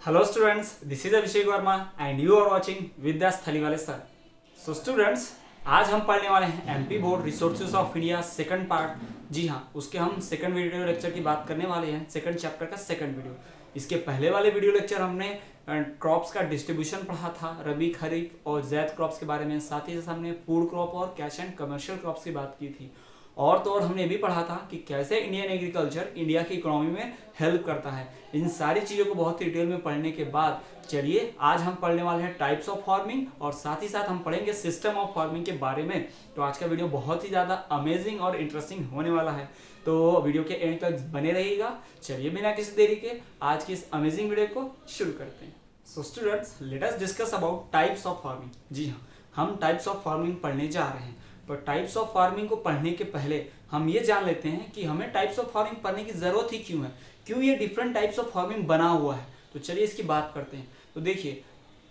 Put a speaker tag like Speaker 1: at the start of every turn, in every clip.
Speaker 1: Hello students, this is Abhishek Verma and you are watching Vidya's Thaliwale sir. So students, आज हम पढ़ने वाले हैं MP board resources of India second part. जी हाँ, उसके हम सेकंड वीडियो लेक्चर की बात करने वाले हैं, सेकंड चैप्टर का सेकंड वीडियो। इसके पहले वाले वीडियो लेक्चर हमने क्रॉप्स का डिस्ट्रीब्यूशन पढ़ा था, रबी खरीफ और जैद क्रॉप्स के बारे में, साथ ही साथ हमने फूड क्रॉप और कैश एंड कमर्शियल क्रॉप्स की बात की थी। और तो और हमने भी पढ़ा था कि कैसे इंडियन एग्रीकल्चर इंडिया की इकोनॉमी में हेल्प करता है। इन सारी चीज़ों को बहुत डिटेल में पढ़ने के बाद चलिए आज हम पढ़ने वाले हैं टाइप्स ऑफ फार्मिंग और साथ ही साथ हम पढ़ेंगे सिस्टम ऑफ फार्मिंग के बारे में। तो आज का वीडियो बहुत ही ज़्यादा अमेजिंग और इंटरेस्टिंग होने वाला है, तो वीडियो के एंड तक बने रहिएगा। चलिए बिना किसी देरी के आज की इस अमेजिंग वीडियो को शुरू करते हैं। So students, let us discuss about types of farming. जी हाँ, हम टाइप्स ऑफ फार्मिंग पढ़ने जा रहे हैं। पर टाइप्स ऑफ फार्मिंग को पढ़ने के पहले हम ये जान लेते हैं कि हमें टाइप्स ऑफ फार्मिंग पढ़ने की ज़रूरत ही क्यों है, क्यों ये डिफरेंट टाइप्स ऑफ फार्मिंग बना हुआ है। तो चलिए इसकी बात करते हैं। तो देखिए,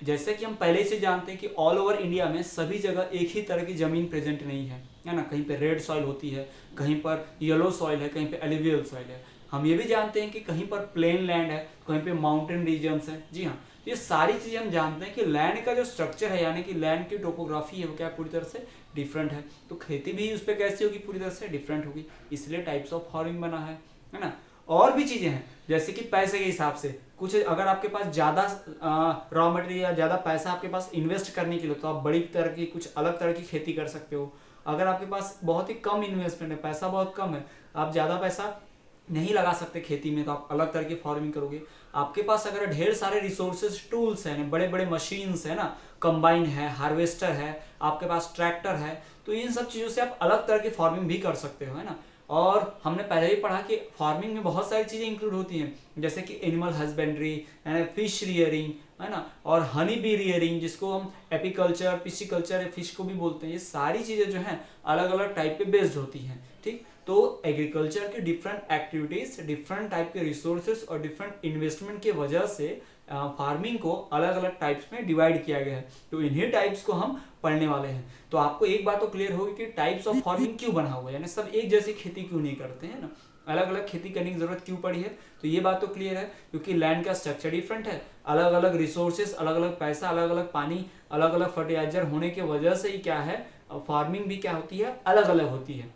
Speaker 1: जैसे कि हम पहले से जानते हैं कि ऑल ओवर इंडिया में सभी जगह एक ही तरह की ज़मीन प्रेजेंट नहीं है ना। कहीं पे रेड सॉइल होती है, कहीं पर येलो सॉइल है, कहीं पे एलिवियल सॉइल है। हम ये भी जानते हैं कि कहीं पर प्लेन लैंड है, कहीं पे माउंटेन रीजन्स हैं। जी हाँ, ये सारी चीज़ें हम जानते हैं कि लैंड का जो स्ट्रक्चर है, यानी कि लैंड की टोपोग्राफी है, वो क्या पूरी तरह से डिफरेंट है। तो खेती भी उस पर कैसी होगी, पूरी तरह से डिफरेंट होगी। इसलिए टाइप्स ऑफ फार्मिंग बना है ना। और भी चीज़ें हैं, जैसे कि पैसे के हिसाब से कुछ, अगर आपके पास ज़्यादा रॉ मटेरियल या ज़्यादा पैसा आपके पास इन्वेस्ट करने के लिए, तो आप बड़ी तरह की कुछ अलग तरह की खेती कर सकते हो। अगर आपके पास बहुत ही कम इन्वेस्टमेंट है, पैसा बहुत कम है, आप ज़्यादा पैसा नहीं लगा सकते खेती में, तो आप अलग तरह की फार्मिंग करोगे। आपके पास अगर ढेर सारे रिसोर्सेज टूल्स हैं, बड़े बड़े मशीन्स है ना, कंबाइन है, हार्वेस्टर है, आपके पास ट्रैक्टर है, तो इन सब चीज़ों से आप अलग तरह की फार्मिंग भी कर सकते हो, है ना। और हमने पहले भी पढ़ा कि फार्मिंग में बहुत सारी चीज़ें इंक्लूड होती हैं, जैसे कि एनिमल हस्बेंड्री, फिश रियरिंग, है ना, और हनी बी रियरिंग, जिसको हम एपीकल्चर, पिस्सीकल्चर या फिश को भी बोलते हैं। ये सारी चीज़ें जो हैं अलग अलग टाइप पे बेस्ड होती हैं। ठीक, तो एग्रीकल्चर की डिफरेंट एक्टिविटीज, डिफरेंट टाइप के रिसोर्सेज और डिफरेंट इन्वेस्टमेंट की वजह से फार्मिंग को अलग अलग टाइप्स में डिवाइड किया गया है। तो इन्हीं टाइप्स को हम पढ़ने वाले हैं। तो आपको एक बात तो क्लियर होगी कि टाइप्स ऑफ फार्मिंग क्यों बना हुआ है, यानी सब एक जैसी खेती क्यों नहीं करते हैं ना, अलग अलग खेती करने की जरूरत क्यों पड़ी है। तो ये बात तो क्लियर है, क्योंकि लैंड का स्ट्रक्चर डिफरेंट है, अलग अलग रिसोर्सेज, अलग अलग पैसा, अलग अलग पानी, अलग अलग फर्टिलाइजर होने की वजह से ही क्या है, फार्मिंग भी क्या होती है, अलग अलग होती है।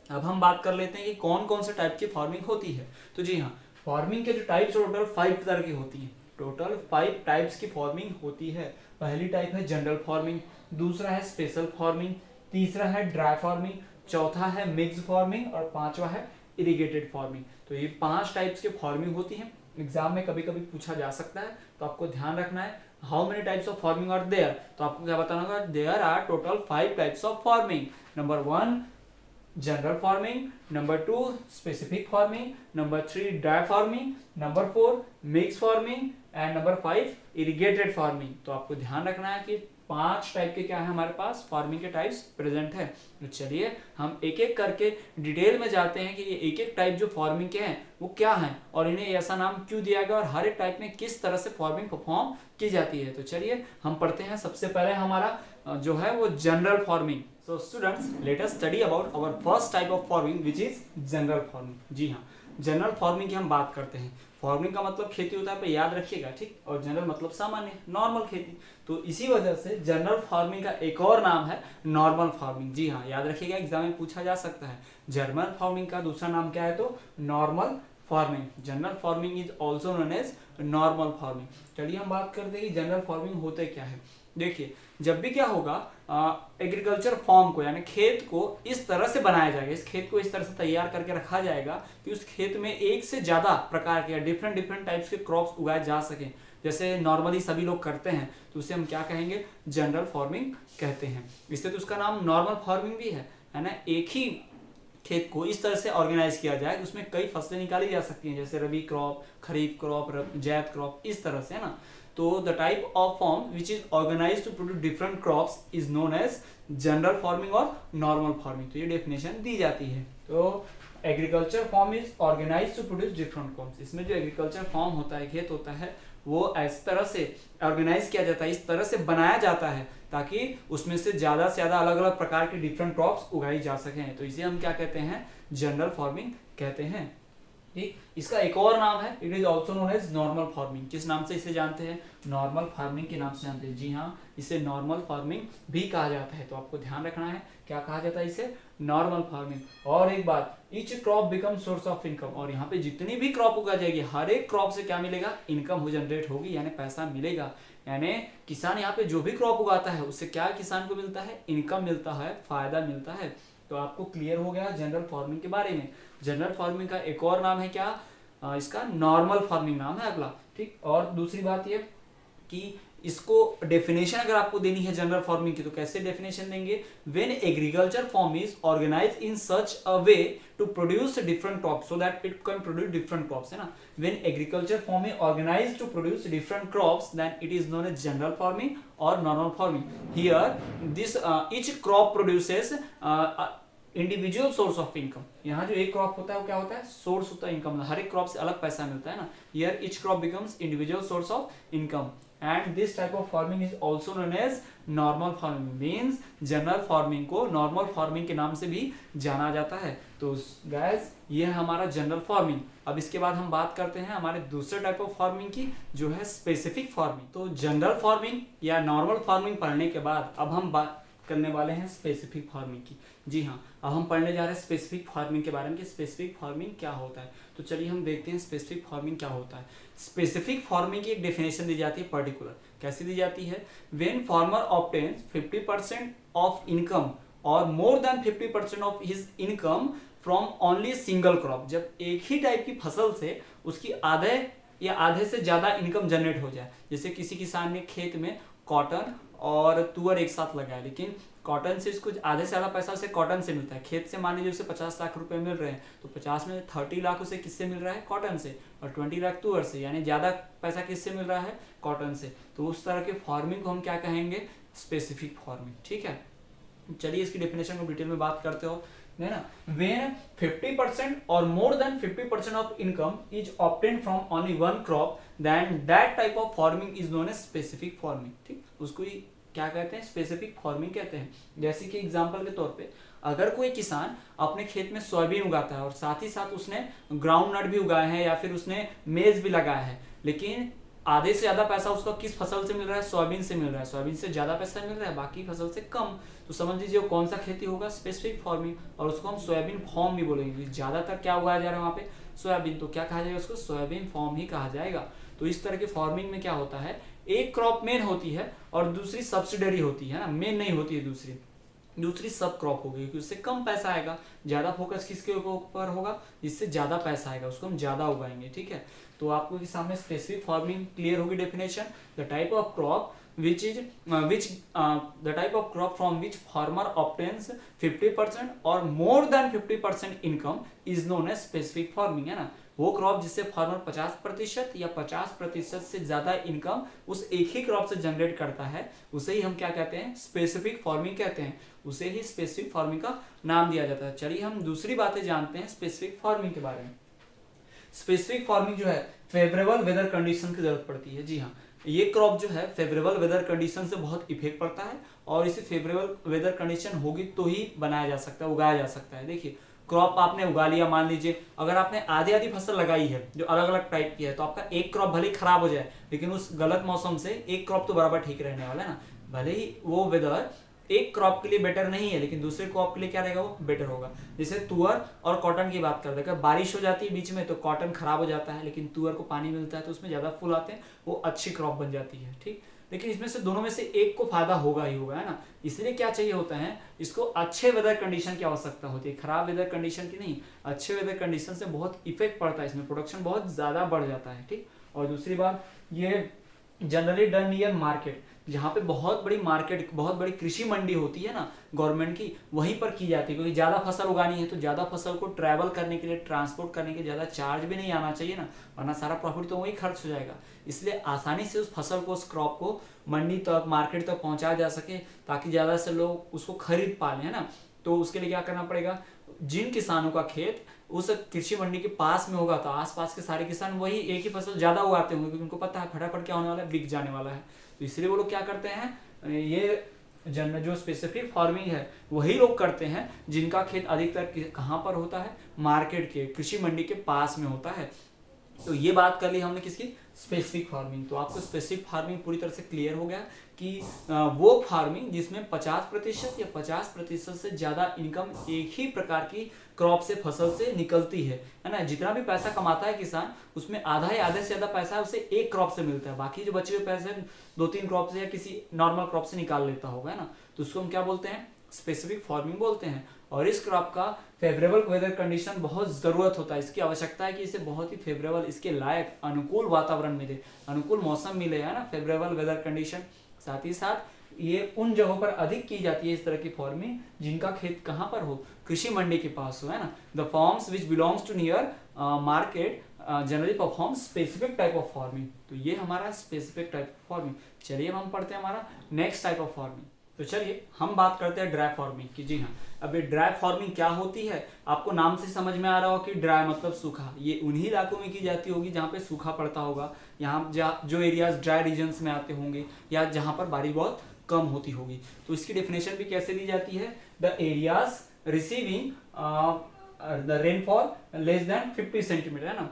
Speaker 1: अब हम बात कर लेते हैं कि कौन कौन से टाइप की फार्मिंग होती है। तो जी हाँ, फार्मिंग के जो टाइप्स टोटल 5 तरह की होती हैं। टोटल 5 टाइप्स की फार्मिंग होती है। पहली टाइप है जनरल फार्मिंग, दूसरा है स्पेशल फार्मिंग, तीसरा है ड्राई फार्मिंग, चौथा है मिक्स फार्मिंग और पांचवा है इरिगेटेड फार्मिंग। तो ये 5 टाइप्स की फार्मिंग होती है। एग्जाम में कभी कभी पूछा जा सकता है, तो आपको ध्यान रखना है how many types of farming are there. तो आपको क्या बताना होगा, there are total 5 types of farming. Number 1 general farming, number 2 specific farming, number 3 dry farming, number 4 mix farming and number 5 irrigated farming. तो आपको ध्यान रखना है कि 5 टाइप के क्या है हमारे पास फार्मिंग के टाइप्स प्रेजेंट है। तो चलिए हम एक एक करके डिटेल में जाते हैं कि ये एक एक टाइप जो फार्मिंग के हैं वो क्या है और इन्हें ऐसा नाम क्यों दिया गया और हर एक टाइप में किस तरह से फार्मिंग परफॉर्म की जाती है। तो चलिए हम पढ़ते हैं। सबसे पहले हमारा जो है वो general farming. So students, let us study about our first type of farming, which is general farming. जी हाँ, जनरल फार्मिंग की हम बात करते हैं। फार्मिंग का मतलब खेती होता है, पे याद रखिएगा, ठीक। और जनरल मतलब सामान्य, नॉर्मल खेती। तो इसी वजह से जनरल फार्मिंग का एक और नाम है नॉर्मल फार्मिंग। जी हाँ, याद रखिएगा, एग्जाम में पूछा जा सकता है। जनरल फार्मिंग का दूसरा नाम क्या है, तो normal farming. General farming is also known as normal farming. चलिए हम बात करते हैं कि जनरल फार्मिंग होते क्या है। देखिए, जब भी क्या होगा, एग्रीकल्चर फॉर्म को यानी खेत को इस तरह से बनाया जाएगा, इस खेत को इस तरह से तैयार करके रखा जाएगा कि उस खेत में एक से ज्यादा प्रकार के डिफरेंट डिफरेंट टाइप्स के क्रॉप्स उगाए जा सकें, जैसे नॉर्मली सभी लोग करते हैं। तो उसे हम क्या कहेंगे, जनरल फार्मिंग कहते हैं। इससे तो उसका नाम नॉर्मल फार्मिंग भी है ना। एक ही खेत को इस तरह से ऑर्गेनाइज किया जाए, उसमें कई फसलें निकाली जा सकती हैं, जैसे rabi crop, kharif crop, zaid crop, इस तरह से, है ना। तो the type of farm which is organise to produce different crops is known as general farming और नॉर्मल फार्मिंग। तो ये डेफिनेशन दी जाती है। तो agriculture farm is organise to produce different crops. इसमें जो एग्रीकल्चर फॉर्म होता है, खेत होता है, वो इस तरह से ऑर्गेनाइज किया जाता है, इस तरह से बनाया जाता है ताकि उसमें से ज्यादा अलग अलग प्रकार के डिफरेंट क्रॉप्स उगाई जा सकें। तो इसे हम क्या कहते हैं, जनरल फार्मिंग कहते हैं। ठीक, इसका एक और नाम है, it is also known as normal farming. किस नाम से इसे जानते हैं? नॉर्मल फार्मिंग के नाम से जानते हैं। जी हाँ, इसे नॉर्मल फार्मिंग भी कहा जाता है। तो आपको ध्यान रखना है क्या कहा जाता है इसे? Normal farming. और एक बात, each crop become source of income, और यहाँ पे जितनी भी क्रॉप उगा जाएगी हर एक क्रॉप से क्या मिलेगा? इनकम हो जनरेट होगी, यानी पैसा मिलेगा। यानी किसान यहाँ पे जो भी क्रॉप उगाता है उससे क्या किसान को मिलता है? इनकम मिलता है, फायदा मिलता है। तो आपको क्लियर हो गया जनरल फार्मिंग के बारे में। जनरल फार्मिंग का एक और नाम है क्या? इसका नॉर्मल फार्मिंग नाम है अगला। ठीक, और दूसरी बात ये कि इसको डेफिनेशन अगर आपको देनी है जनरल फार्मिंग की तो कैसे डेफिनेशन देंगे? When agriculture farm is organised in such a way to produce different crops so that it can produce different crops, है ना। When agriculture farm is organised to produce different crops then it is known as general farming और normal farming. Here this each crop produces individual source of income. यहाँ जो एक crop होता है वो क्या होता है? सोर्स होता है इनकम, हर एक क्रॉप से अलग पैसा मिलता है ना। Here each crop becomes individual source of income and this type of farming is also known as normal farming. Means general farming को नॉर्मल फार्मिंग के नाम से भी जाना जाता है। तो गाइस ये है हमारा जनरल फार्मिंग। अब इसके बाद हम बात करते हैं हमारे दूसरे टाइप ऑफ फार्मिंग की, जो है स्पेसिफिक फार्मिंग। तो जनरल फार्मिंग या नॉर्मल फार्मिंग पढ़ने के बाद अब हम बात करने वाले हैं स्पेसिफिक फार्मिंग की। जी हाँ, अब हम पढ़ने जा रहे हैं स्पेसिफिक फार्मिंग के बारे में कि स्पेसिफिक फार्मिंग क्या होता है। तो चलिए हम देखते हैं स्पेसिफिक फार्मिंग क्या होता है। स्पेसिफिक फार्मिंग की एक डेफिनेशन दी जाती है पर्टिकुलर। कैसे दी जाती है? When farmer obtains 50% of income और more than 50% of his income from only single crop. जब एक ही टाइप की फसल से उसकी आधे या आधे से ज्यादा इनकम जनरेट हो जाए। जैसे किसी किसान ने खेत में कॉटन और तुअर एक साथ लगाया, लेकिन कॉटन से इसको आधे से ज्यादा पैसा उसे कॉटन से मिलता है। खेत से मान लीजिए उसे 50 लाख रुपए मिल रहे हैं, तो 50 में 30 लाख उसे किससे मिल रहा है? कॉटन से, और 20 लाख तुअर से, यानी ज्यादा पैसा किससे मिल रहा है? कॉटन से। तो उस तरह के फार्मिंग को हम क्या कहेंगे? Specific farming. ठीक है, चलिए इसकी डेफिनेशन को डिटेल में बात करते हो, है ना। व्हेन 50% और more than 50% of income is obtained from only one crop then that type of farming is known as specific farming. ठीक, उसको ही क्या कहते हैं? स्पेसिफिक फार्मिंग कहते हैं। जैसे कि एग्जांपल के तौर पे अगर कोई किसान अपने खेत में सोयाबीन उगाता है और साथ ही साथ उसने ग्राउंड नट भी उगाए हैं या फिर उसने मेज भी लगाया है, लेकिन आधे से ज्यादा पैसा उसको किस फसल से मिल रहा है? सोयाबीन से मिल रहा है। सोयाबीन से ज्यादा पैसा मिल रहा है, बाकी फसल से कम। तो समझ लीजिए वो कौन सा खेती होगा? Specific farming. और उसको हम सोयाबीन फार्म भी बोलेंगे। ज्यादातर क्या उगाया जा रहा है वहाँ पे? सोयाबीन। तो क्या कहा जाएगा उसको? सोयाबीन फार्म ही कहा जाएगा। तो इस तरह के फार्मिंग में क्या होता है? एक क्रॉप मेन होती है और दूसरी सब्सिडरी होती है ना, मेन नहीं होती है दूसरी सब क्रॉप होगी, क्योंकि उससे कम पैसा आएगा। ज्यादा फोकस किसके ऊपर होगा? जिससे ज्यादा पैसा आएगा उसको हम ज्यादा उगाएंगे। ठीक है, तो आपको के सामने स्पेसिफिक फार्मिंग क्लियर होगी definition. The type of crop the type of crop from which farmer obtains 50% or more than 50% income is known as specific farming, है ना। वो क्रॉप जिससे फार्मर 50% या 50% से ज्यादा इनकम उस एक ही क्रॉप से जनरेट करता है, उसे ही हम क्या कहते हैं? स्पेसिफिक फार्मिंग कहते हैं। उसे ही स्पेसिफिक फार्मिंग का नाम दिया जाता है। चलिए हम दूसरी बातें जानते हैं स्पेसिफिक फार्मिंग के बारे में। स्पेसिफिक फार्मिंग जो है फेवरेबल वेदर कंडीशन की जरूरत पड़ती है। जी हाँ, ये क्रॉप जो है फेवरेबल वेदर कंडीशन से बहुत इफेक्ट पड़ता है और इसे फेवरेबल वेदर कंडीशन होगी तो ही बनाया जा सकता है, उगाया जा सकता है। देखिए क्रॉप आपने उगा लिया, मान लीजिए अगर आपने आधी फसल लगाई है जो अलग अलग टाइप की है, तो आपका एक क्रॉप भले ही खराब हो जाए लेकिन उस गलत मौसम से एक क्रॉप तो बराबर ठीक रहने वाला है ना। भले ही वो वेदर एक क्रॉप के लिए बेटर नहीं है लेकिन दूसरे क्रॉप के लिए क्या रहेगा? वो बेटर होगा। जैसे तुअर और कॉटन की बात करते हैं, अगर बारिश हो जाती है बीच में तो कॉटन खराब हो जाता है, लेकिन तुअर को पानी मिलता है तो उसमें ज्यादा फूल आते हैं, वो अच्छी क्रॉप बन जाती है। ठीक, लेकिन इसमें से दोनों में से एक को फायदा होगा ही होगा, है ना। इसलिए क्या चाहिए होता है? इसको अच्छे वेदर कंडीशन की आवश्यकता होती है, खराब वेदर कंडीशन की नहीं। अच्छे वेदर कंडीशन से बहुत इफेक्ट पड़ता है, इसमें प्रोडक्शन बहुत ज्यादा बढ़ जाता है। ठीक, और दूसरी बात, ये जनरली डन नियर मार्केट, जहाँ पे बहुत बड़ी मार्केट, बहुत बड़ी कृषि मंडी होती है ना गवर्नमेंट की, वहीं पर की जाती है। क्योंकि ज्यादा फसल उगानी है तो ज्यादा फसल को ट्रैवल करने के लिए, ट्रांसपोर्ट करने के ज्यादा चार्ज भी नहीं आना चाहिए ना, वरना सारा प्रॉफिट तो वही खर्च हो जाएगा। इसलिए आसानी से उस फसल को, उस क्रॉप को मंडी तक, मार्केट तक पहुंचाया जा सके ताकि ज्यादा से लोग उसको खरीद पा लें, है ना। तो उसके लिए क्या करना पड़ेगा? जिन किसानों का खेत उस कृषि मंडी के पास में होगा तो आसपास के सारे किसान वही एक ही फसल ज्यादा उगाते होंगे, क्योंकि उनको पता है फटाफट क्या होने वाला है? बिक जाने वाला है। तो इसलिए वो लोग क्या करते हैं? ये जो स्पेसिफिक फार्मिंग है वही लोग करते हैं जिनका खेत अधिकतर कहाँ पर होता है, मार्केट के, कृषि मंडी के पास में होता है। तो ये बात कर ली हमने किसकी, स्पेसिफिक फार्मिंग। तो आपको स्पेसिफिक फार्मिंग पूरी तरह से क्लियर हो गया कि वो फार्मिंग जिसमें 50% या 50% से ज़्यादा इनकम एक ही प्रकार की क्रॉप से, फसल से निकलती है ना। जितना भी पैसा कमाता है किसान, उसमें आधा या आधे से ज़्यादा पैसा उसे एक क्रॉप से मिलता है, बाकी जो बचे हुए पैसे 2-3 क्रॉप से या किसी नॉर्मल क्रॉप से निकाल लेता होगा, है ना। तो उसको हम क्या बोलते हैं, स्पेसिफिक फार्मिंग बोलते हैं। और इस क्रॉप का फेवरेबल वेदर कंडीशन बहुत ज़रूरत होता है, इसकी आवश्यकता है कि इसे बहुत ही फेवरेबल, इसके लायक अनुकूल वातावरण मिले, अनुकूल मौसम मिले, है ना, फेवरेबल वेदर कंडीशन। साथ ही साथ ये उन जगहों पर अधिक की जाती है इस तरह की फार्मिंग जिनका खेत कहाँ पर हो, कृषि मंडी के पास हो, है ना। The farms which belongs to near market generally perform specific type of farming. तो ये हमारा स्पेसिफिक टाइप ऑफ फार्मिंग। चलिए अब हम पढ़ते हैं हमारा नेक्स्ट टाइप ऑफ फार्मिंग। तो चलिए हम बात करते हैं ड्राई फार्मिंग की। जी हाँ, अब ये ड्राई फार्मिंग क्या होती है, आपको नाम से समझ में आ रहा हो कि ड्राई मतलब सूखा। ये उन्हीं इलाकों में की जाती होगी जहाँ पे सूखा पड़ता होगा, यहाँ जो एरियाज ड्राई रीजन्स में आते होंगे या जहाँ पर बारिश बहुत कम होती होगी। तो इसकी डेफिनेशन भी कैसे दी जाती है, the areas receiving the rainfall less than 50 centimetre, है ना।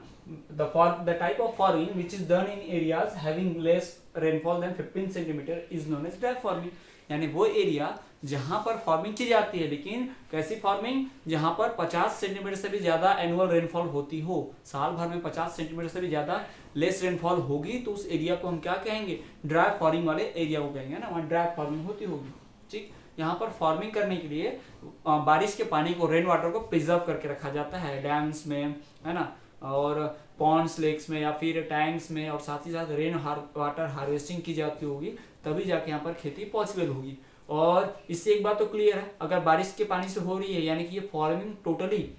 Speaker 1: The type of farming which is done in areas having less rainfall than 15 centimeter is known as dry farming। यानी वो एरिया जहां पर फार्मिंग की जाती है, लेकिन कैसी फार्मिंग, जहां पर 50 सेंटीमीटर से भी ज्यादा एनुअल रेनफॉल होती हो, साल भर में 50 सेंटीमीटर से भी ज्यादा लेस रेनफॉल होगी, तो उस एरिया को हम क्या कहेंगे, ड्राई फार्मिंग वाले एरिया को कहेंगे ना, वहाँ ड्राई फार्मिंग होती होगी। ठीक, यहाँ पर फार्मिंग करने के लिए बारिश के पानी को, रेन वाटर को प्रिजर्व करके रखा जाता है डैम्स में, है ना, और पॉन्ड्स, लेक्स में या फिर टैंक्स में, और साथ ही साथ रेन वाटर हार्वेस्टिंग की जाती होगी, तभी जाके यहाँ पर खेती पॉसिबल होगी। और इससे एक बात तो क्लियर है, अगर बारिश के पानी से हो रही है, यानी कि ये फार्मिंग टोटली,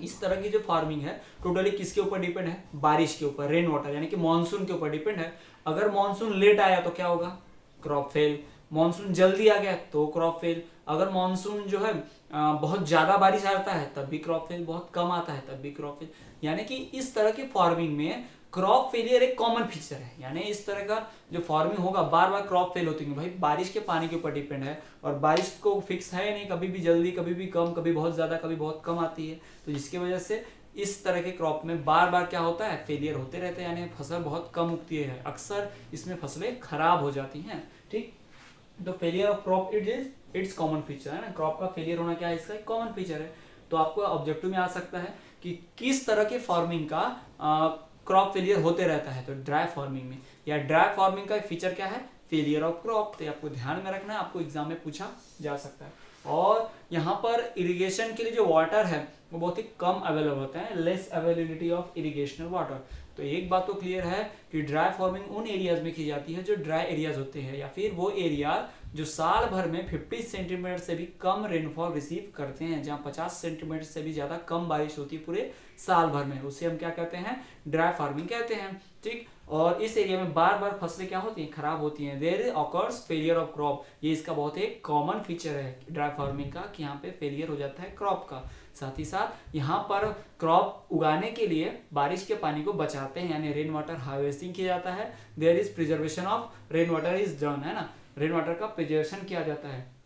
Speaker 1: इस तरह की जो फार्मिंग है टोटली किसके ऊपर डिपेंड है, बारिश के ऊपर, रेन वाटर यानी कि मानसून के ऊपर डिपेंड है। अगर मानसून लेट आया तो क्या होगा, क्रॉप फेल। मानसून जल्दी आ गया तो क्रॉप फेल। अगर मानसून जो है बहुत ज्यादा बारिश आता है तब भी क्रॉप फेल, बहुत कम आता है तब भी क्रॉप फेल। यानी कि इस तरह की फार्मिंग में क्रॉप फेलियर एक कॉमन फीचर है। यानी इस तरह का जो फार्मिंग होगा, बार बार क्रॉप फेल होती है, भाई बारिश के पानी के ऊपर डिपेंड है, और बारिश को फिक्स है नहीं, कभी भी जल्दी, कभी भी कम, कभी बहुत ज्यादा, कभी बहुत कम आती है। तो जिसकी वजह से इस तरह के क्रॉप में बार बार क्या होता है, फेलियर होते रहते हैं, यानी फसल बहुत कम उगती है, अक्सर इसमें फसलें खराब हो जाती हैं। ठीक, तो failure of crop it's common feature, है ना, क्रॉप का फेलियर होना क्या है, इसका एक कॉमन फीचर है। तो आपको ऑब्जेक्टिव में आ सकता है कि किस तरह के फार्मिंग का क्रॉप फेलियर होते रहता है। तो ड्राई फार्मिंग में, या ड्राई फार्मिंग का फीचर क्या है, फेलियर ऑफ क्रॉप। तो आपको ध्यान में रखना है, आपको एग्जाम में पूछा जा सकता है। और यहाँ पर इरिगेशन के लिए जो वाटर है वो बहुत ही कम अवेलेबल होता है, less availability of irrigational water. तो एक बात तो क्लियर है कि ड्राई फार्मिंग उन एरियाज में की जाती है जो ड्राई एरियाज होते हैं, या फिर वो एरिया जो साल भर में 50 सेंटीमीटर से भी कम रेनफॉल रिसीव करते हैं, जहाँ 50 सेंटीमीटर से भी ज़्यादा कम बारिश होती है पूरे साल भर में, उसे हम क्या कहते हैं, ड्राई फार्मिंग कहते हैं। ठीक, और इस एरिया में बार बार फसलें क्या होती हैं, खराब होती हैं, there occurs failure of crop. ये इसका बहुत ही कॉमन फीचर है ड्राई फार्मिंग का, कि यहाँ पे फेलियर हो जाता है क्रॉप का। साथ ही साथ यहाँ पर क्रॉप उगाने के लिए बारिश के पानी को बचाते हैं, यानी रेन वाटर हार्वेस्टिंग किया जाता है, there is preservation of rain water is done, है ना, रेन वाटर का प्रिजर्वेशन किया जाता है।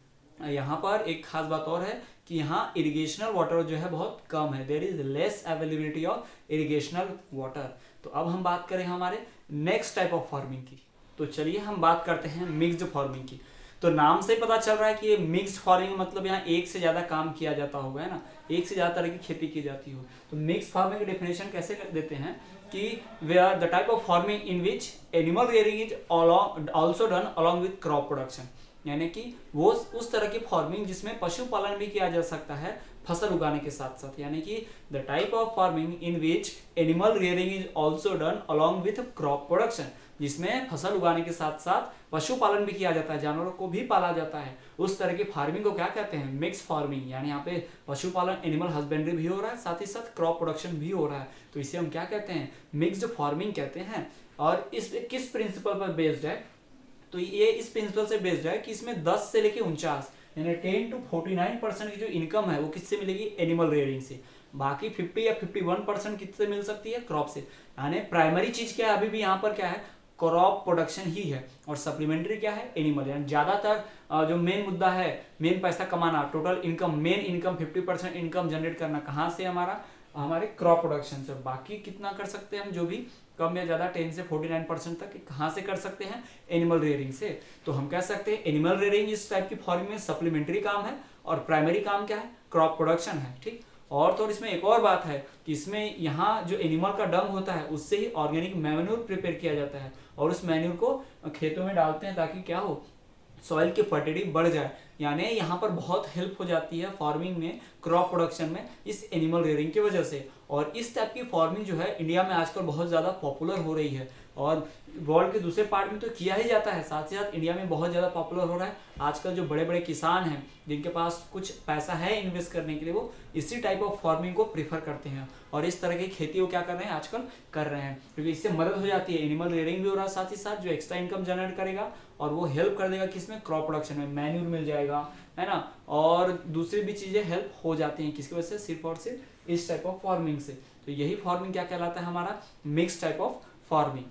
Speaker 1: यहाँ पर एक खास बात और है कि यहाँ इरिगेशनल वाटर जो है बहुत कम है, there is less availability of irrigational water. तो अब हम बात करें हमारे नेक्स्ट टाइप ऑफ फार्मिंग की। तो चलिए हम बात करते हैं मिक्स्ड फार्मिंग की। तो नाम से पता चल रहा है कि ये मिक्स्ड फार्मिंग मतलब यहाँ एक से ज्यादा काम किया जाता होगा, है ना, एक से ज्यादा तरह की खेती की जाती हो। तो मिक्स्ड फार्मिंग की डेफिनेशन कैसे देते हैं कि where the type of farming in which animal rearing is also done along with crop production. यानी कि वो उस तरह की फार्मिंग जिसमें पशुपालन भी किया जा सकता है फसल उगाने के साथ साथ, यानी कि the type of farming in which animal rearing is also done along with crop production, जिसमें फसल उगाने के साथ साथ पशुपालन भी किया जाता है, जानवरों को भी पाला जाता है, उस तरह की फार्मिंग को क्या कहते हैं, मिक्स फार्मिंग। यानी यहाँ पे पशुपालन, एनिमल हस्बेंड्री भी हो रहा है, साथ ही साथ क्रॉप प्रोडक्शन भी हो रहा है, तो इसे हम क्या कहते हैं, मिक्स्ड फार्मिंग कहते हैं। और इस किस प्रिंसिपल पर बेस्ड है, तो ये इस प्रिंसिपल से बेस्ड है कि इसमें 10 से लेके 49 यानी 10 to 49% की जो इनकम है वो किससे मिलेगी, एनिमल रेयरिंग से। बाकी 50 या 51% किससे मिल सकती है, क्रॉप से। यानी प्राइमरी चीज क्या है, अभी भी यहाँ पर क्या है, क्रॉप प्रोडक्शन ही है, और सप्लीमेंट्री क्या है, एनिमल। यानी ज्यादातर जो मेन मुद्दा है, मेन पैसा कमाना, total income, main income 50% income generate करना कहाँ से, हमारे क्रॉप प्रोडक्शन से। बाकी कितना कर सकते हैं हम, जो भी कम या ज्यादा 10 से 49% तक कहाँ से कर सकते हैं, एनिमल रेयरिंग से। तो हम कह सकते हैं एनिमल रेयरिंग इस टाइप की फार्मिंग में सप्लीमेंट्री काम है, और प्राइमरी काम क्या है, क्रॉप प्रोडक्शन है। ठीक, और तो इसमें एक और बात है कि इसमें यहाँ जो एनिमल का डंग होता है उससे ही ऑर्गेनिक मैन्योर प्रिपेयर किया जाता है, और उस मैन्योर को खेतों में डालते हैं ताकि क्या हो, सॉइल की फर्टिलिटी बढ़ जाए। यानी यहाँ पर बहुत हेल्प हो जाती है फार्मिंग में, क्रॉप प्रोडक्शन में, इस एनिमल रेयरिंग की वजह से। और इस टाइप की फार्मिंग जो है इंडिया में आजकल बहुत ज़्यादा पॉपुलर हो रही है, और वर्ल्ड के दूसरे पार्ट में तो किया ही जाता है, साथ ही साथ इंडिया में बहुत ज़्यादा पॉपुलर हो रहा है। आजकल जो बड़े बड़े किसान हैं जिनके पास कुछ पैसा है इन्वेस्ट करने के लिए, वो इसी टाइप ऑफ फार्मिंग को प्रीफर करते हैं, और इस तरह की खेती को क्या कर रहे हैं, आजकल कर रहे हैं, क्योंकि इससे मदद हो जाती है, एनिमल रेयरिंग भी हो रहा है, साथ ही साथ जो एक्स्ट्रा इनकम जनरेट करेगा, और वो हेल्प कर देगा किसमें, क्रॉप प्रोडक्शन में, मैन्यूर मिल जाएगा, है ना, और दूसरी भी चीज़ें हेल्प हो जाती हैं, किसकी वजह से, सिर्फ और सिर्फ इस टाइप ऑफ फार्मिंग से। तो यही फार्मिंग क्या कहलाता है, हमारा मिक्स टाइप ऑफ फार्मिंग।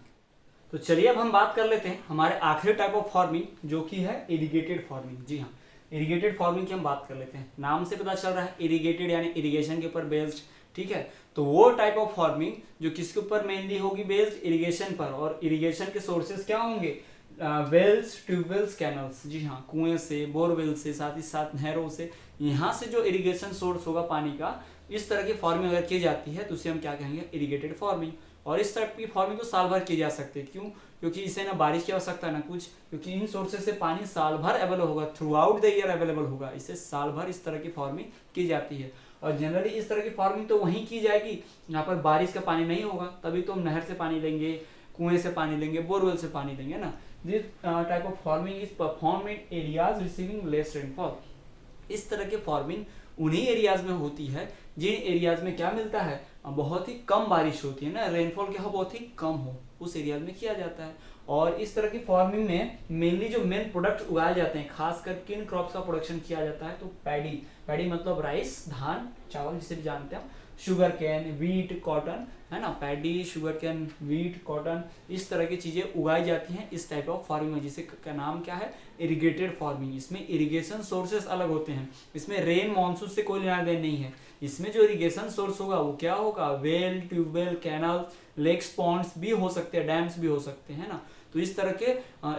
Speaker 1: तो चलिए अब हम बात कर लेते हैं हमारे आखिरी टाइप ऑफ फार्मिंग, जो कि है इरिगेटेड फार्मिंग। जी हाँ, इरिगेटेड फार्मिंग की हम बात कर लेते हैं। नाम से पता चल रहा है इरिगेटेड यानी इरिगेशन के ऊपर बेस्ड। ठीक है, तो वो टाइप ऑफ फार्मिंग जो किसके ऊपर मेनली होगी, बेस्ड इरिगेशन पर, और इरिगेशन के सोर्सेज क्या होंगे, वेल्स, ट्यूबवेल्स, कैनल्स। जी हाँ, कुएं से, बोरवेल से, साथ ही साथ नहरों से, यहाँ से जो इरिगेशन सोर्स होगा पानी का, इस तरह की फार्मिंग अगर की जाती है तो उसे हम क्या कहेंगे, इरिगेटेड फार्मिंग। और इस टाइप की फार्मिंग तो साल भर की जा सकती है, क्यों, क्योंकि इसे ना बारिश की आवश्यकता ना कुछ, क्योंकि इन सोर्सेज से पानी साल भर अवेलेबल होगा, through out the year available होगा, इससे साल भर इस तरह की फार्मिंग की जाती है। और जनरली इस तरह की फार्मिंग तो वहीं की जाएगी यहाँ पर बारिश का पानी नहीं होगा, तभी तो हम नहर से पानी लेंगे, कुएं से पानी लेंगे, बोरवेल से पानी लेंगे ना। This type of farming is perform in areas receiving less rainfall. इस तरह की फार्मिंग उन्हीं एरियाज में होती है जिन एरियाज में क्या मिलता है, बहुत ही कम बारिश होती है ना, रेनफॉल क्या हो, बहुत ही कम हो, उस एरियाज में किया जाता है। और इस तरह की फार्मिंग में मेनली जो मेन प्रोडक्ट उगाए जाते हैं, खासकर किन क्रॉप्स का प्रोडक्शन किया जाता है, तो पैडी, पैडी मतलब राइस, धान, चावल जिसे भी जानते हैं, शुगर कैन, वीट, कॉटन, है ना, paddy, sugar cane, wheat, cotton, इस तरह की चीजें उगाई जाती हैं इस टाइप ऑफ फार्मिंग में, जिसे का नाम क्या है, इरिगेटेड फार्मिंग। इसमें इरिगेशन सोर्सेस अलग होते हैं, इसमें रेन मानसून से कोई लेना देना नहीं है। इसमें जो इरिगेशन सोर्स होगा वो क्या होगा, well, tube well, canal, lakes, ponds भी हो सकते हैं, डैम्स भी हो सकते हैं ना। तो इस तरह के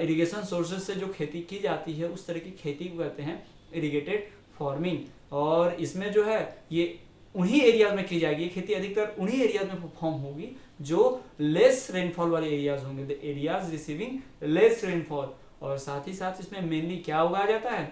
Speaker 1: इरिगेशन सोर्सेज से जो खेती की जाती है उस तरह की खेती को कहते हैं इरिगेटेड फार्मिंग। और इसमें जो है ये उन्हीं एरियाज में की जाएगी, खेती अधिकतर उन्हीं एरियाज में परफॉर्म होगी जो लेस रेनफॉल वाले एरियाज होंगे, the areas receiving less rainfall. और साथ ही साथ इसमें मेनली क्या उगाया जाता है,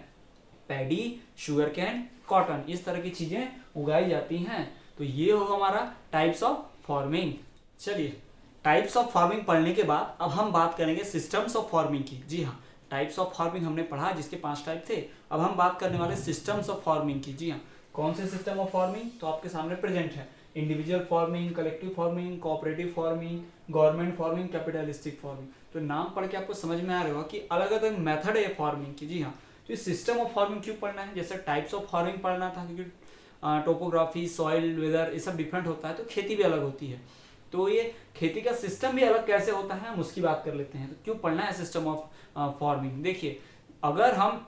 Speaker 1: पैडी, शुगर कैन, कॉटन, इस तरह की चीजें उगाई जाती हैं। तो ये होगा हमारा टाइप्स ऑफ फार्मिंग। चलिए, टाइप्स ऑफ फार्मिंग पढ़ने के बाद अब हम बात करेंगे सिस्टम्स ऑफ फार्मिंग की। जी हाँ, टाइप्स ऑफ फार्मिंग हमने पढ़ा जिसके 5 टाइप थे, अब हम बात करने वाले सिस्टम्स ऑफ फार्मिंग की। जी हाँ, कौन से सिस्टम ऑफ फार्मिंग, तो आपके सामने प्रेजेंट है, individual farming, collective farming, cooperative farming, government farming, capitalistic farming. तो नाम पढ़ के आपको समझ में आ रहा होगा कि अलग अलग मेथड है फार्मिंग की। जी हाँ, तो सिस्टम ऑफ फार्मिंग क्यों पढ़ना है, जैसे टाइप्स ऑफ फार्मिंग पढ़ना था क्योंकि टोपोग्राफी, सॉइल, वेदर, ये सब डिफरेंट होता है, तो खेती भी अलग होती है, तो ये खेती का सिस्टम भी अलग कैसे होता है हम उसकी बात कर लेते हैं। तो क्यों पढ़ना है सिस्टम ऑफ फार्मिंग, देखिए अगर हम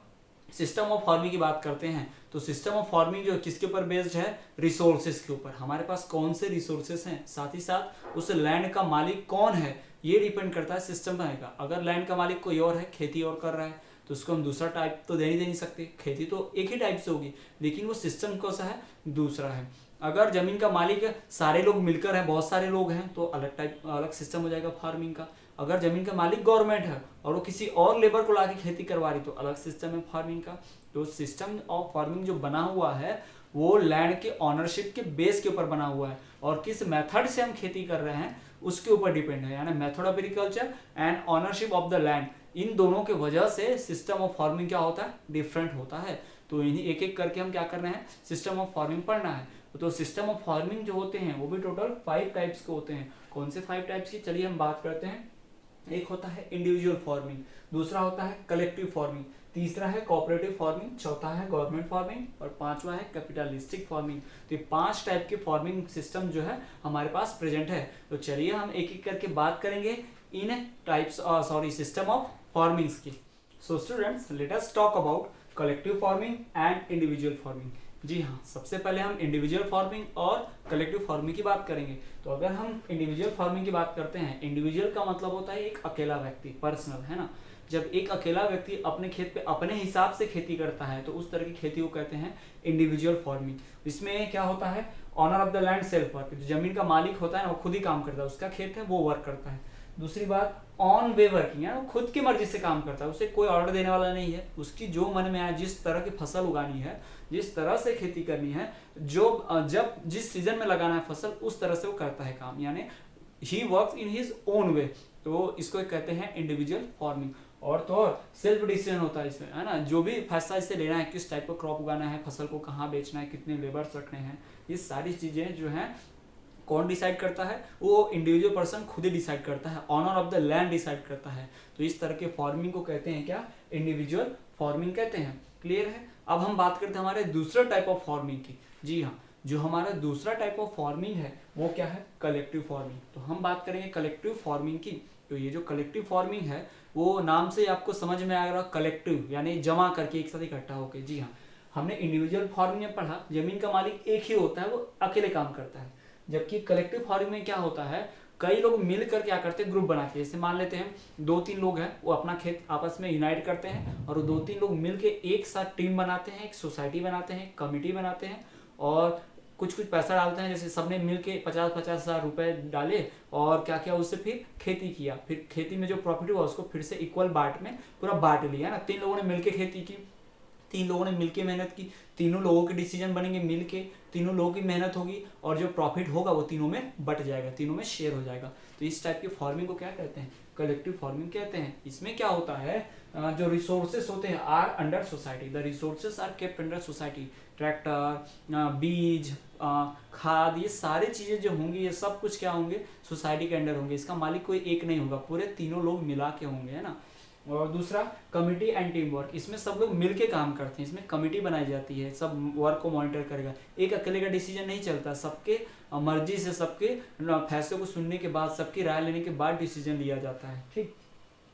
Speaker 1: सिस्टम ऑफ फार्मिंग की बात करते हैं तो सिस्टम ऑफ फार्मिंग जो किसके ऊपर बेस्ड है, रिसोर्सेज के ऊपर, हमारे पास कौन से रिसोर्सेज हैं, साथ ही साथ उस लैंड का मालिक कौन है, ये डिपेंड करता है सिस्टम का। अगर लैंड का मालिक कोई और है, खेती और कर रहा है, तो उसको हम दूसरा टाइप तो दे नहीं सकते, खेती तो एक ही टाइप से होगी, लेकिन वो सिस्टम कौन सा है, दूसरा है। अगर जमीन का मालिक सारे लोग मिलकर हैं, बहुत सारे लोग हैं, तो अलग टाइप, अलग सिस्टम हो जाएगा फार्मिंग का। अगर जमीन का मालिक गवर्नमेंट है और वो किसी और लेबर को लाके खेती करवा रही, तो अलग सिस्टम है फार्मिंग का। तो सिस्टम ऑफ फार्मिंग जो बना हुआ है वो लैंड के ऑनरशिप के बेस के ऊपर बना हुआ है, और किस मेथड से हम खेती कर रहे हैं उसके ऊपर डिपेंड है, यानी method of agriculture and ownership of the land, इन दोनों के वजह से सिस्टम ऑफ फार्मिंग क्या होता है, डिफरेंट होता है। तो इन्हीं एक एक करके हम क्या कर रहे हैं, सिस्टम ऑफ फार्मिंग पढ़ना है। तो सिस्टम ऑफ फार्मिंग जो होते हैं वो भी टोटल 5 टाइप्स के होते हैं। कौन से 5 टाइप्स की, चलिए हम बात करते हैं। एक होता है इंडिविजुअल फार्मिंग, दूसरा होता है कलेक्टिव फार्मिंग, तीसरा है कोऑपरेटिव फार्मिंग, चौथा है गवर्नमेंट फार्मिंग, और पांचवा है कैपिटलिस्टिक फार्मिंग। तो ये 5 टाइप के फार्मिंग सिस्टम जो है हमारे पास प्रेजेंट है। तो चलिए हम एक एक करके बात करेंगे इन टाइप्स सिस्टम ऑफ फार्मिंग्स की। So students let us talk about collective farming and individual farming. जी हाँ, सबसे पहले हम इंडिविजुअल फार्मिंग और कलेक्टिव फार्मिंग की बात करेंगे। तो अगर हम इंडिविजुअल फार्मिंग की बात करते हैं, इंडिविजुअल का मतलब होता है एक अकेला व्यक्ति, पर्सनल, है ना। जब एक अकेला व्यक्ति अपने खेत पे अपने हिसाब से खेती करता है तो उस तरह की खेती को कहते हैं इंडिविजुअल फार्मिंग। इसमें क्या होता है, owner of the land self work, जो जमीन का मालिक होता है ना वो खुद ही काम करता है, उसका खेत है वो वर्क करता है। दूसरी बात, ऑन वे वर्किंग है, वो खुद की मर्जी से काम करता है, उसे कोई ऑर्डर देने वाला नहीं है, उसकी जो मन में आए, जिस तरह की फसल उगानी है, जिस तरह से खेती करनी है, जो जब जिस सीजन में लगाना है फसल, उस तरह से वो करता है काम, यानी he works in his own way. तो इसको कहते हैं इंडिविजुअल फार्मिंग। और तो और सेल्फ डिसीजन होता है इसमें, है ना, जो भी फैसला इससे लेना है, किस टाइप का क्रॉप उगाना है, फसल को कहाँ बेचना है, कितने लेबर्स रखने हैं, ये सारी चीजें जो हैं कौन डिसाइड करता है, वो इंडिविजुअल पर्सन खुद ही डिसाइड करता है, owner of the land decide करता है। तो इस तरह के फार्मिंग को कहते हैं क्या, इंडिविजुअल फार्मिंग कहते हैं। क्लियर है। अब हम बात करते हैं हमारे दूसरा टाइप ऑफ फार्मिंग की। जी हाँ, जो हमारा दूसरा टाइप ऑफ फार्मिंग है वो क्या है, कलेक्टिव फार्मिंग। तो हम बात करेंगे कलेक्टिव फार्मिंग की। तो ये जो कलेक्टिव फार्मिंग है वो नाम से आपको समझ में आएगा, कलेक्टिव यानी जमा करके एक साथ इकट्ठा होकर। जी हाँ, हमने इंडिविजुअल फार्मिंग में पढ़ा जमीन का मालिक एक ही होता है, वो अकेले काम करता है। जबकि कलेक्टिव फार्मिंग में क्या होता है, कई लोग मिलकर क्या करते हैं, ग्रुप बना के, जैसे मान लेते हैं 2-3 लोग हैं, वो अपना खेत आपस में यूनाइट करते हैं और वो 2-3 लोग मिलके एक साथ टीम बनाते हैं, एक सोसाइटी बनाते हैं, कमिटी बनाते हैं और कुछ पैसा डालते हैं। जैसे सबने मिलके 50-50 हज़ार रुपए डाले और क्या किया, उससे फिर खेती किया, फिर खेती में जो प्रॉफिट हुआ उसको फिर से इक्वल बांट में पूरा बांट लिया ना। 3 लोगों ने मिलके खेती की, 3 लोगों ने मिलके मेहनत की, तीनों लोगों के डिसीजन बनेंगे मिलके, तीनों लोगों की मेहनत होगी और जो प्रॉफिट होगा वो तीनों में बट जाएगा, तीनों में शेयर हो जाएगा। तो इस टाइप की फार्मिंग को क्या कहते हैं, कलेक्टिव फार्मिंग कहते हैं। इसमें क्या होता है, जो रिसोर्सेस होते हैं are under society, the resources are kept under society. Tractor, बीज, खाद, ये सारी चीजें जो होंगी ये सब कुछ क्या होंगे, सोसाइटी के अंडर होंगे। इसका मालिक कोई एक नहीं होगा, पूरे तीनों लोग मिला के होंगे, है ना। और दूसरा कमिटी एंड टीम वर्क, इसमें सब लोग मिलके काम करते हैं, इसमें कमिटी बनाई जाती है, सब वर्क को मॉनिटर करेगा। एक अकेले का डिसीजन नहीं चलता, सबके मर्जी से, सबके फैसले को सुनने के बाद, सबकी राय लेने के बाद डिसीजन लिया जाता है। ठीक,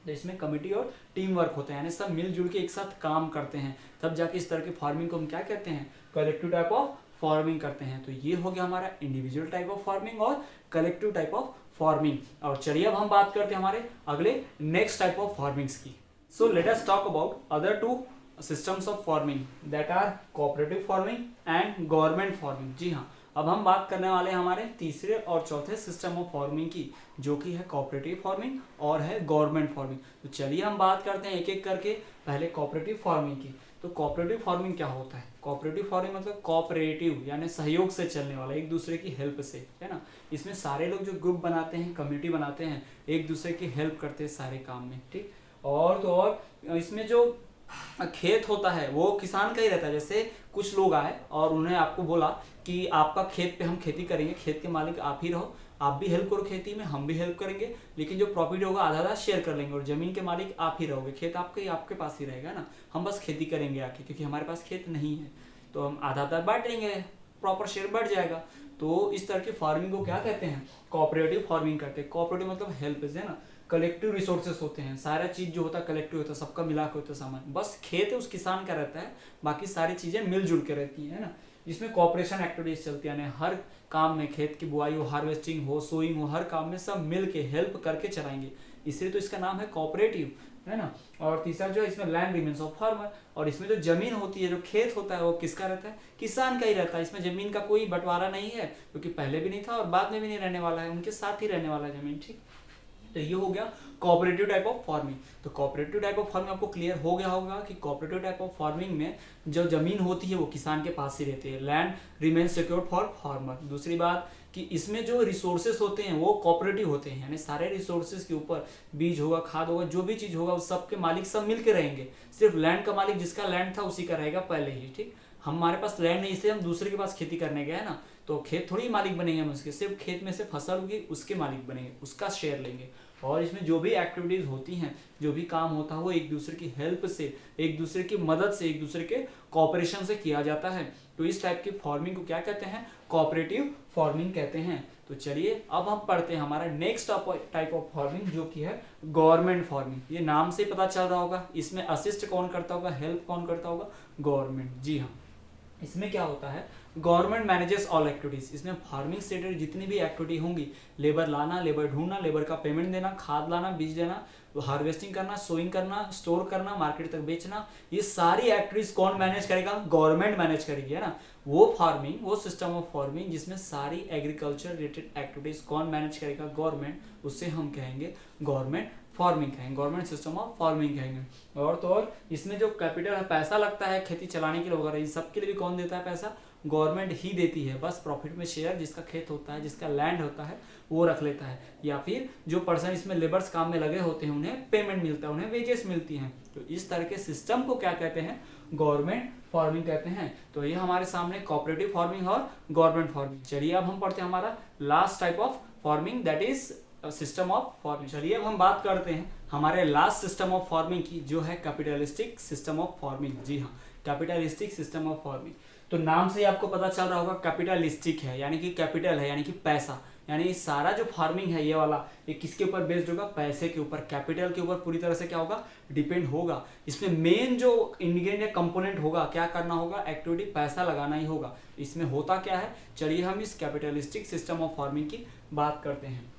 Speaker 1: तो इसमें कमिटी और टीम वर्क होता है, यानी सब मिलजुल के एक साथ काम करते हैं, तब जाके इस तरह की फार्मिंग को हम क्या कहते हैं, कलेक्टिव टाइप ऑफ फार्मिंग करते हैं। तो ये हो गया हमारा इंडिविजुअल टाइप ऑफ फार्मिंग और कलेक्टिव टाइप ऑफ फार्मिंग। और चलिए अब हम बात करते हैं हमारे अगले नेक्स्ट टाइप ऑफ फार्मिंग्स की। So let us talk about other 2 systems of farming that are cooperative farming and government farming. जी हाँ, अब हम बात करने वाले हैं हमारे तीसरे और चौथे सिस्टम ऑफ फार्मिंग की, जो कि है कोऑपरेटिव फार्मिंग और है गवर्नमेंट फार्मिंग। तो चलिए हम बात करते हैं एक एक करके, पहले कोऑपरेटिव फार्मिंग की। तो कोऑपरेटिव फार्मिंग क्या होता है, कोऑपरेटिव फार्मिंग मतलब कोऑपरेटिव यानी सहयोग से चलने वाला, एक दूसरे की हेल्प से, है ना। इसमें सारे लोग जो ग्रुप बनाते हैं, कम्युनिटी बनाते हैं, एक दूसरे की हेल्प करते हैं सारे काम में। ठीक, और तो और इसमें जो खेत होता है वो किसान का ही रहता है। जैसे कुछ लोग आए और उन्होंने आपको बोला कि आपका खेत पे हम खेती करेंगे, खेत के मालिक आप ही रहो, आप भी हेल्प करो खेती में, हम भी हेल्प करेंगे, लेकिन जो प्रॉफिट होगा आधा आधा शेयर कर लेंगे और जमीन के मालिक आप ही रहोगे, खेत आपके पास ही रहेगा ना, हम बस खेती करेंगे आके, क्योंकि हमारे पास खेत नहीं है तो हम आधा आधा बांट लेंगे, प्रॉपर शेयर बढ़ जाएगा। तो इस तरह की फार्मिंग को क्या कहते हैं, कोऑपरेटिव फार्मिंग करते हैं। कोऑपरेटिव मतलब हेल्प है ना, कलेक्टिव रिसोर्सेस होते हैं, सारा चीज जो होता है कलेक्टिव होता है, सबका मिला के होता है सामान, बस खेत है उस किसान का रहता है, बाकी सारी चीजें मिलजुल के रहती है ना। इसमें कॉपरेशन एक्टिविटीज चलती है, यानी हर काम में, खेत की बुआई हो, हार्वेस्टिंग हो, सोइंग हो, हर काम में सब मिल के हेल्प करके चलाएंगे, इसलिए तो इसका नाम है कोऑपरेटिव, है ना। और तीसरा जो है इसमें लैंड रिमेन्स ऑफ फार्मर, और इसमें जो जमीन होती है, जो खेत होता है वो किसका रहता है, किसान का ही रहता है। इसमें जमीन का कोई बंटवारा नहीं है, क्योंकि पहले भी नहीं था और बाद में भी नहीं रहने वाला है, उनके साथ ही रहने वाला है जमीन। ठीक, तो ये हो गया कोऑपरेटिव टाइप ऑफ फार्मिंग। तो कोऑपरेटिव टाइप ऑफ फार्मिंग आपको क्लियर हो गया होगा कि कोऑपरेटिव टाइप ऑफ फार्मिंग में जो जमीन होती है वो किसान के पास ही रहती है, land remains secured for farmer. दूसरी बात कि इसमें जो रिसोर्सेस होते हैं वो कोऑपरेटिव होते हैं, यानी सारे रिसोर्सेस के ऊपर बीज होगा, खाद होगा, जो भी चीज होगा उस सबके मालिक सब मिलके रहेंगे, सिर्फ लैंड का मालिक जिसका लैंड था उसी का रहेगा पहले ही। ठीक, हमारे पास लैंड नहीं, इसलिए हम दूसरे के पास खेती करने गए ना, तो खेत थोड़ी मालिक बनेंगे हम उसके, सिर्फ खेत में से फसल होगी उसके मालिक बनेंगे, उसका शेयर लेंगे। और इसमें जो भी एक्टिविटीज होती हैं, जो भी काम होता है वो एक दूसरे की हेल्प से, एक दूसरे की मदद से, एक दूसरे के कोऑपरेशन से किया जाता है। तो इस टाइप की फार्मिंग को क्या कहते हैं, कोऑपरेटिव फार्मिंग कहते हैं। तो चलिए अब हम पढ़ते हैं हमारा नेक्स्ट टाइप ऑफ फार्मिंग, जो कि है गवर्नमेंट फार्मिंग। ये नाम से पता चल रहा होगा, इसमें असिस्ट कौन करता होगा, हेल्प कौन करता होगा, गवर्नमेंट। जी हाँ, इसमें क्या होता है, गवर्नमेंट मैनेजेस ऑल एक्टिविटीज। इसमें फार्मिंग से रिलेटेड जितनी भी एक्टिविटी होंगी, लेबर लाना, लेबर ढूंढना, लेबर का पेमेंट देना, खाद लाना, बीज देना, हार्वेस्टिंग करना, सोइंग करना, स्टोर करना, मार्केट तक बेचना, ये सारी एक्टिविटीज कौन मैनेज करेगा, गवर्नमेंट मैनेज करेगी, है ना। वो फार्मिंग, वो सिस्टम ऑफ फार्मिंग जिसमें सारी एग्रीकल्चर रिलेटेड एक्टिविटीज कौन मैनेज करेगा, गवर्नमेंट, उससे हम कहेंगे गवर्नमेंट फार्मिंग कहेंगे, गवर्नमेंट सिस्टम ऑफ फार्मिंग कहेंगे। और तो और इसमें जो कैपिटल है, पैसा लगता है खेती चलाने के लिए वगैरह, इन सब के लिए भी कौन देता है पैसा, गवर्नमेंट ही देती है। बस प्रॉफिट में शेयर जिसका खेत होता है, जिसका लैंड होता है, वो रख लेता है, या फिर जो पर्सन इसमें लेबर्स काम में लगे होते हैं उन्हें पेमेंट मिलता है, उन्हें वेजेस मिलती हैं। तो इस तरह के सिस्टम को क्या कहते हैं, गवर्नमेंट फार्मिंग कहते हैं। तो ये हमारे सामने कोऑपरेटिव फार्मिंग और गवर्नमेंट फार्मिंग। चलिए अब हम पढ़ते हैं हमारा last type of farming, that is system of farming. चलिए अब हम बात करते हैं हमारे लास्ट सिस्टम ऑफ फार्मिंग की, जो है कैपिटलिस्टिक सिस्टम ऑफ फार्मिंग। जी हाँ, कैपिटलिस्टिक सिस्टम ऑफ फार्मिंग। तो नाम से ही आपको पता चल रहा होगा, कैपिटलिस्टिक है यानी कि कैपिटल है यानी कि पैसा, यानी सारा जो फार्मिंग है ये वाला, ये किसके ऊपर बेस्ड होगा, पैसे के ऊपर, कैपिटल के ऊपर पूरी तरह से क्या होगा, डिपेंड होगा। इसमें मेन जो इंग्रेडिएंट या कंपोनेंट होगा, क्या करना होगा, एक्टिविटी पैसा लगाना ही होगा। इसमें होता क्या है, चलिए हम इस कैपिटलिस्टिक सिस्टम ऑफ फार्मिंग की बात करते हैं।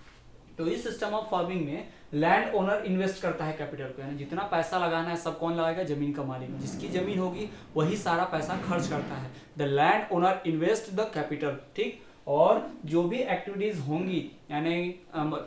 Speaker 1: तो इस सिस्टम ऑफ फार्मिंग में लैंड ओनर इन्वेस्ट करता है कैपिटल को, यानी जितना पैसा लगाना है सब कौन लगाएगा, जमीन का मालिक। जिसकी जमीन होगी वही सारा पैसा खर्च करता है। The land owner invest the capital, ठीक। और जो भी एक्टिविटीज होंगी, यानी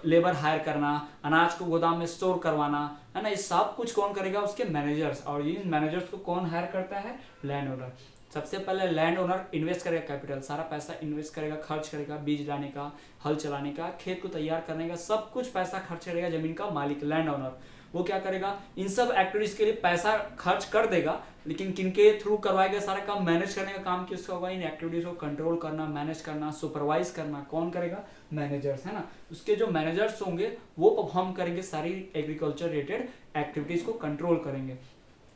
Speaker 1: लेबर हायर करना, अनाज को गोदाम में स्टोर करवाना, है ना, ये सब कुछ कौन करेगा, उसके मैनेजर्स। और इन मैनेजर्स को कौन हायर करता है, लैंड ओनर। सबसे पहले लैंड ओनर इन्वेस्ट करेगा कैपिटल, सारा पैसा इन्वेस्ट करेगा, खर्च करेगा, बीज लाने का, हल चलाने का, खेत को तैयार करने का, सब कुछ पैसा खर्च करेगा जमीन का मालिक, लैंड ओनर। वो क्या करेगा, इन सब एक्टिविटीज के लिए पैसा खर्च कर देगा, लेकिन किनके थ्रू करवाएगा सारा काम, मैनेज करने का काम किसका होगा, इन एक्टिविटीज को कंट्रोल करना, मैनेज करना, सुपरवाइज करना कौन करेगा, मैनेजर्स, है ना। उसके जो मैनेजर्स होंगे वो परफॉर्म करेंगे सारी एग्रीकल्चर रिलेटेड एक्टिविटीज को कंट्रोल करेंगे।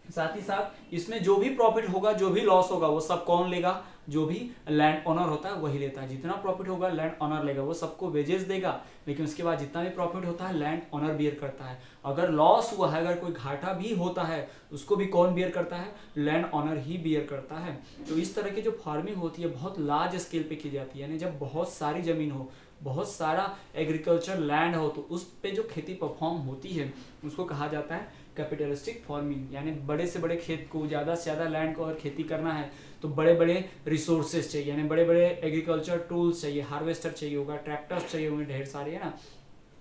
Speaker 1: साथ ही साथ इसमें जो भी प्रॉफिट होगा, जो भी लॉस होगा, वो सब कौन लेगा, जो भी लैंड ओनर होता है वही लेता है। जितना प्रॉफिट होगा लैंड ओनर लेगा, वो सबको वेजेस देगा, लेकिन उसके बाद जितना भी प्रॉफिट होता है लैंड ओनर बियर करता है। अगर लॉस हुआ है, अगर कोई घाटा भी होता है, उसको भी कौन बियर करता है, लैंड ओनर ही बियर करता है। तो इस तरह की जो फार्मिंग होती है बहुत लार्ज स्केल पे की जाती है, यानी जब बहुत सारी जमीन हो, बहुत सारा एग्रीकल्चर लैंड हो, तो उस पे जो खेती परफॉर्म होती है उसको कहा जाता है कैपिटलिस्टिक फार्मिंग। यानी बड़े से बड़े खेत को, ज़्यादा से ज़्यादा लैंड को अगर खेती करना है तो बड़े बड़े रिसोर्सेज चाहिए, यानी बड़े बड़े एग्रीकल्चर टूल्स चाहिए, हार्वेस्टर चाहिए होगा, ट्रैक्टर्स चाहिए होंगे ढेर सारे, है ना।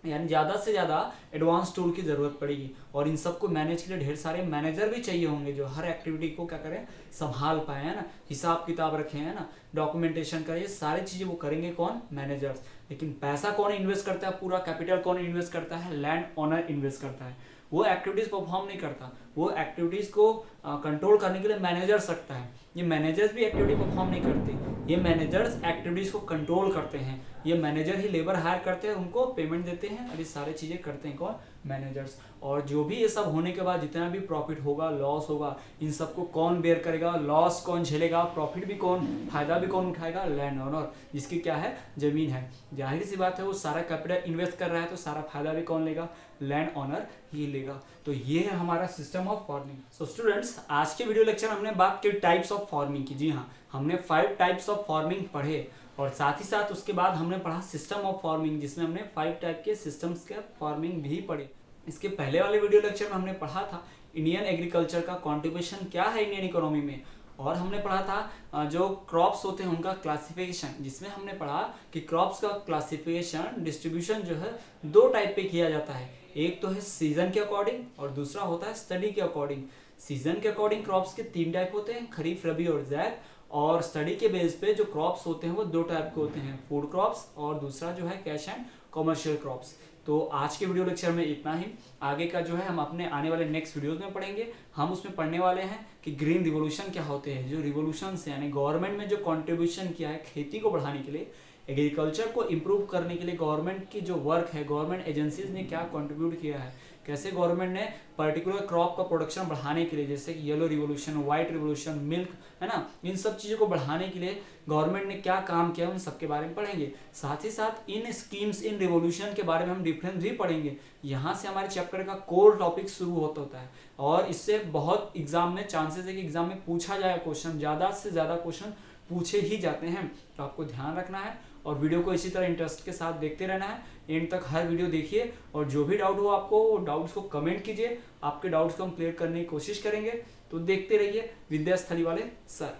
Speaker 1: यानी ज़्यादा से ज़्यादा एडवांस टूल की ज़रूरत पड़ेगी, और इन सबको मैनेज के लिए ढेर सारे मैनेजर भी चाहिए होंगे, जो हर एक्टिविटी को क्या करें, संभाल पाए, है ना, हिसाब किताब रखें, है ना, डॉक्यूमेंटेशन करें, ये सारी चीज़ें वो करेंगे कौन, मैनेजर्स। लेकिन पैसा कौन इन्वेस्ट करता है, पूरा कैपिटल कौन इन्वेस्ट करता है, लैंड ओनर इन्वेस्ट करता है। वो एक्टिविटीज परफॉर्म नहीं करता, वो एक्टिविटीज को कंट्रोल करने के लिए मैनेजर सकता है। ये मैनेजर्स भी एक्टिविटी परफॉर्म नहीं करते, ये मैनेजर्स एक्टिविटीज को कंट्रोल करते हैं। ये मैनेजर ही लेबर हायर करते हैं, उनको पेमेंट देते हैं, और ये सारी चीजें करते हैं कौन, मैनेजर्स। और जो भी ये सब होने के बाद जितना भी प्रॉफिट होगा, लॉस होगा, इन सबको कौन बेयर करेगा, लॉस कौन झेलेगा, प्रॉफिट भी कौन, फायदा भी कौन उठाएगा, लैंड ओनर, जिसकी क्या है, जमीन है। जाहिर सी बात है वो सारा कैपिटल इन्वेस्ट कर रहा है, तो सारा फायदा भी कौन लेगा, लैंड ओनर ही लेगा। तो ये है हमारा system of farming. So students, आज के वीडियो लेक्चर हमने बात की टाइप्स ऑफ फार्मिंग की। जी हाँ, हमने 5 टाइप्स ऑफ फार्मिंग पढ़े, और साथ ही साथ उसके बाद हमने पढ़ा सिस्टम ऑफ फार्मिंग, जिसमें हमने 5 टाइप के सिस्टम्स के फार्मिंग भी पढ़े। इसके पहले वाले वीडियो लेक्चर में हमने पढ़ा था इंडियन एग्रीकल्चर का कंट्रीब्यूशन क्या है इंडियन इकोनॉमी में, और हमने पढ़ा था जो क्रॉप्स होते हैं उनका क्लासिफिकेशन, जिसमें हमने पढ़ा कि क्रॉप्स का क्लासिफिकेशन, डिस्ट्रीब्यूशन जो है 2 टाइप पे किया जाता है। एक तो है सीजन के अकॉर्डिंग, और दूसरा होता है स्टडी के अकॉर्डिंग। सीजन के अकॉर्डिंग क्रॉप्स के 3 टाइप होते हैं, खरीफ, रबी और ज़ैद। और स्टडी के बेस पे जो क्रॉप्स होते हैं वो 2 टाइप के होते हैं, फूड क्रॉप्स, और दूसरा जो है कैश एंड कॉमर्शियल क्रॉप्स। तो आज के वीडियो लेक्चर में इतना ही। आगे का जो है हम अपने आने वाले नेक्स्ट वीडियोस में पढ़ेंगे। हम उसमें पढ़ने वाले हैं कि ग्रीन रिवोल्यूशन क्या होते हैं, जो रिवोल्यूशन से यानी गवर्नमेंट में जो कंट्रीब्यूशन किया है खेती को बढ़ाने के लिए, एग्रीकल्चर को इम्प्रूव करने के लिए गवर्नमेंट की जो वर्क है, गवर्नमेंट एजेंसीज ने क्या कंट्रीब्यूट किया है, कैसे गवर्नमेंट ने पर्टिकुलर क्रॉप का प्रोडक्शन बढ़ाने के लिए, जैसे कि yellow revolution, white revolution, milk, है ना, इन सब चीज़ों को बढ़ाने के लिए गवर्नमेंट ने क्या काम किया, उन सब के बारे में पढ़ेंगे। साथ ही साथ इन स्कीम्स, इन रिवोल्यूशन के बारे में हम डिफरेंस भी पढ़ेंगे। यहाँ से हमारे चैप्टर का कोर टॉपिक शुरू होता है और इससे बहुत एग्जाम में चांसेस है कि एग्जाम में पूछा जाए क्वेश्चन, ज़्यादा से ज़्यादा क्वेश्चन पूछे ही जाते हैं। तो आपको ध्यान रखना है और वीडियो को इसी तरह इंटरेस्ट के साथ देखते रहना है। एंड तक हर वीडियो देखिए और जो भी डाउट हो आपको, वो डाउट्स को कमेंट कीजिए। आपके डाउट्स को हम क्लियर करने की कोशिश करेंगे। तो देखते रहिए विद्यास्थली वाले सर।